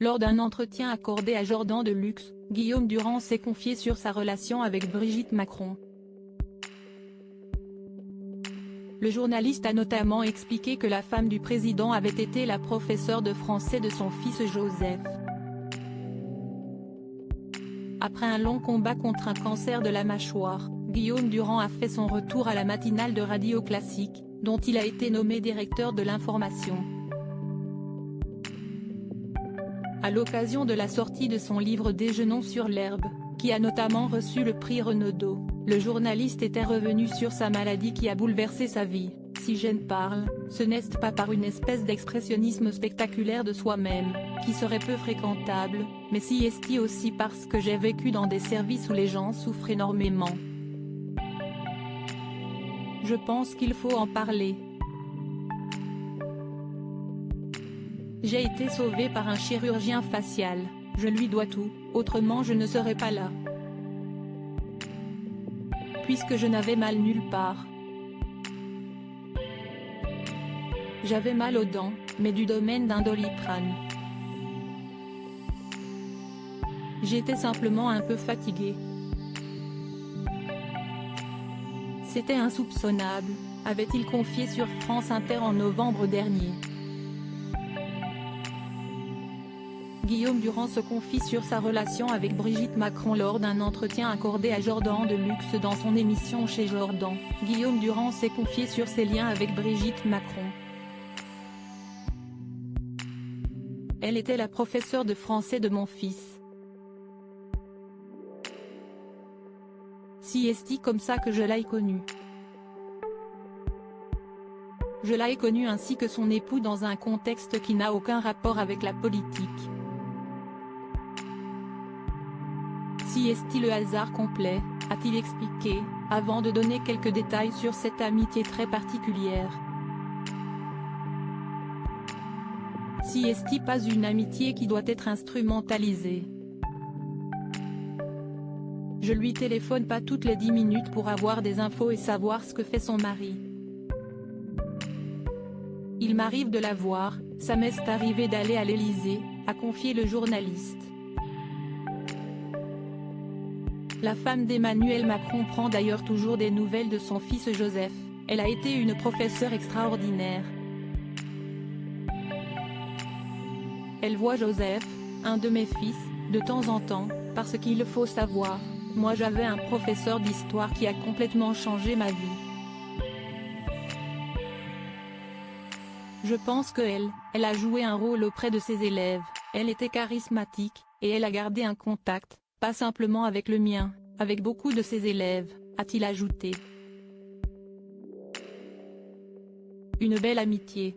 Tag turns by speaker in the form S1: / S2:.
S1: Lors d'un entretien accordé à Jordan de Luxe, Guillaume Durand s'est confié sur sa relation avec Brigitte Macron. Le journaliste a notamment expliqué que la femme du président avait été la professeure de français de son fils Joseph. Après un long combat contre un cancer de la mâchoire, Guillaume Durand a fait son retour à la matinale de Radio Classique, dont il a été nommé directeur de l'information. À l'occasion de la sortie de son livre Déjeunons sur l'herbe, qui a notamment reçu le prix Renaudot, le journaliste était revenu sur sa maladie qui a bouleversé sa vie. Si je ne parle, ce n'est pas par une espèce d'expressionnisme spectaculaire de soi-même, qui serait peu fréquentable, mais si est aussi parce que j'ai vécu dans des services où les gens souffrent énormément. Je pense qu'il faut en parler. J'ai été sauvé par un chirurgien facial, je lui dois tout, autrement je ne serais pas là. Puisque je n'avais mal nulle part. J'avais mal aux dents, mais du domaine d'un Doliprane. J'étais simplement un peu fatigué. C'était insoupçonnable, avait-il confié sur France Inter en novembre dernier. Guillaume Durand se confie sur sa relation avec Brigitte Macron lors d'un entretien accordé à Jordan de Luxe dans son émission Chez Jordan. Guillaume Durand s'est confié sur ses liens avec Brigitte Macron. Elle était la professeure de français de mon fils. Si est comme ça que je l'ai connue. Je l'ai connue ainsi que son époux dans un contexte qui n'a aucun rapport avec la politique. Si est le hasard complet, a-t-il expliqué, avant de donner quelques détails sur cette amitié très particulière. Si est pas une amitié qui doit être instrumentalisée. Je lui téléphone pas toutes les 10 minutes pour avoir des infos et savoir ce que fait son mari. Il m'arrive de la voir, ça m'est arrivé d'aller à l'Élysée, a confié le journaliste. La femme d'Emmanuel Macron prend d'ailleurs toujours des nouvelles de son fils Joseph, elle a été une professeure extraordinaire. Elle voit Joseph, un de mes fils, de temps en temps, parce qu'il faut savoir, moi j'avais un professeur d'histoire qui a complètement changé ma vie. Je pense que elle a joué un rôle auprès de ses élèves, elle était charismatique, et elle a gardé un contact, pas simplement avec le mien, avec beaucoup de ses élèves, a-t-il ajouté. Une belle amitié.